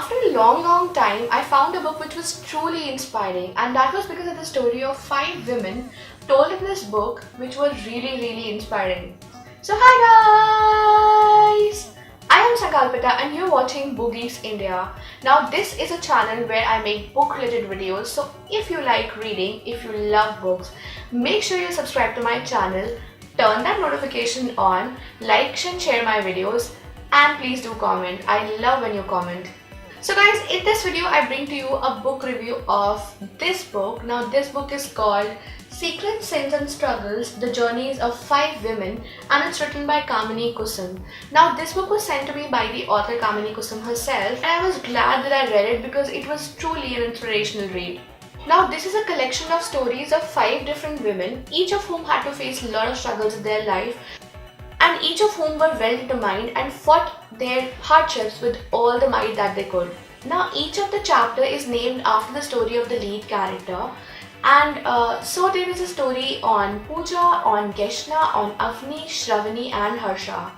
After a long time, I found a book which was truly inspiring, and that was because of the story of 5 women told in this book, which were really inspiring. So, hi guys! I am Sankalpita and you're watching Boogies India. Now, this is a channel where I make book related videos, so if you like reading, if you love books, make sure you subscribe to my channel, turn that notification on, like and share my videos, and please do comment. I love when you comment. So guys, in this video I bring to you a book review of this book. Now this book is called Secrets, Sins and Struggles, The Journeys of 5 Women, and it's written by Kamini Kusum. Now this book was sent to me by the author Kamini Kusum herself, and I was glad that I read it because it was truly an inspirational read. Now this is a collection of stories of 5 different women, each of whom had to face a lot of struggles in their life, and each of whom were well determined and fought their hardships with all the might that they could. Now each of the chapter is named after the story of the lead character, and so there is a story on Pooja, on Geshna, on Avni, Shravani and Harsha.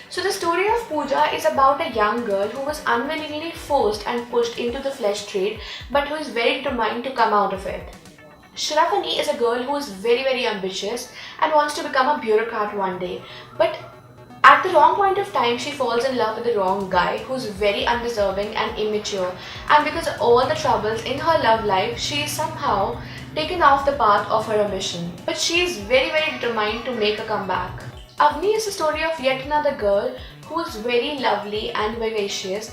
So the story of Pooja is about a young girl who was unwillingly forced and pushed into the flesh trade, but who is very determined to come out of it. Shravani is a girl who is very ambitious and wants to become a bureaucrat one day, but at the wrong point of time she falls in love with the wrong guy who's very undeserving and immature, and because of all the troubles in her love life, she is somehow taken off the path of her ambition. But she is very determined to make a comeback. Avni is the story of yet another girl who is very lovely and vivacious,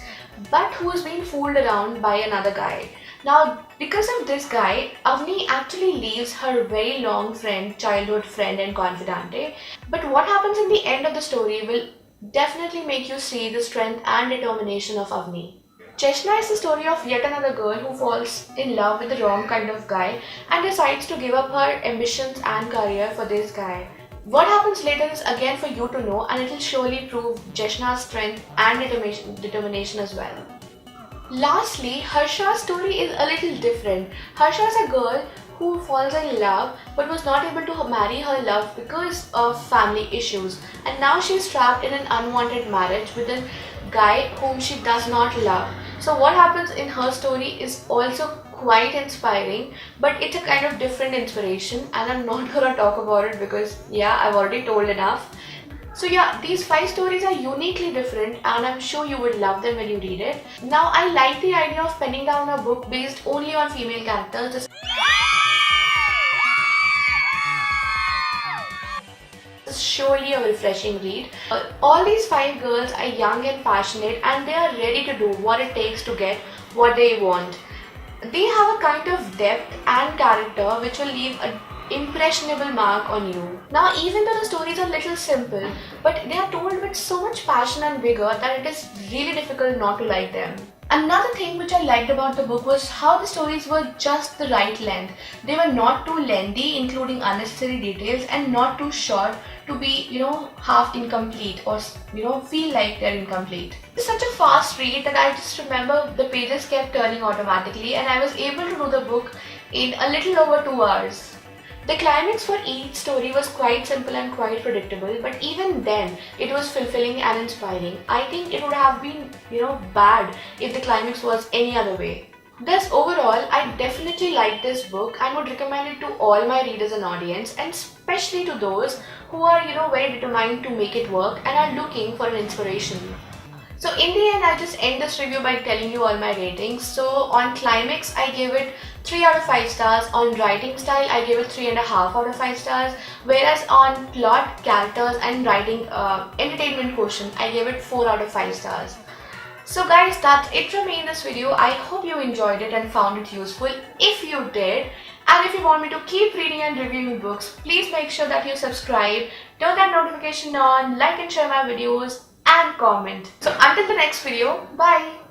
but who is being fooled around by another guy. Now, because of this guy, Avni actually leaves her very long friend, childhood friend and confidante. But what happens in the end of the story will definitely make you see the strength and determination of Avni. Cheshna is the story of yet another girl who falls in love with the wrong kind of guy and decides to give up her ambitions and career for this guy. What happens later is again for you to know, and it will surely prove Cheshna's strength and determination as well. Lastly, Harsha's story is a little different. Harsha is a girl who falls in love but was not able to marry her love because of family issues, and now she is trapped in an unwanted marriage with a guy whom she does not love. So what happens in her story is also quite inspiring, but it's a kind of different inspiration, and I'm not gonna talk about it because yeah, I've already told enough. So yeah, these 5 stories are uniquely different and I'm sure you would love them when you read it. Now I like the idea of penning down a book based only on female characters. It's surely a refreshing read. All these 5 girls are young and passionate, and they are ready to do what it takes to get what they want. They have a kind of depth and character which will leave an impressionable mark on you. Now, even though the stories are little simple, but they are told with so much passion and vigor that it is really difficult not to like them. Another thing which I liked about the book was how the stories were just the right length. They were not too lengthy, including unnecessary details, and not too short to be, half incomplete or, feel like they're incomplete. It's such a fast read that I just remember the pages kept turning automatically, and I was able to do the book in a little over 2 hours. The climax for each story was quite simple and quite predictable, but even then it was fulfilling and inspiring. I think it would have been, bad if the climax was any other way. Thus overall, I definitely like this book and would recommend it to all my readers and audience, and especially to those who are, very determined to make it work and are looking for an inspiration. So in the end, I just end this review by telling you all my ratings. So on climax, I gave it 3 out of 5 stars. On writing style, I gave it 3.5 out of 5 stars. Whereas on plot, characters and writing entertainment quotient, I gave it 4 out of 5 stars. So guys, that's it from me in this video. I hope you enjoyed it and found it useful. If you did, and if you want me to keep reading and reviewing books, please make sure that you subscribe, turn that notification on, like and share my videos, and comment. So until the next video, bye.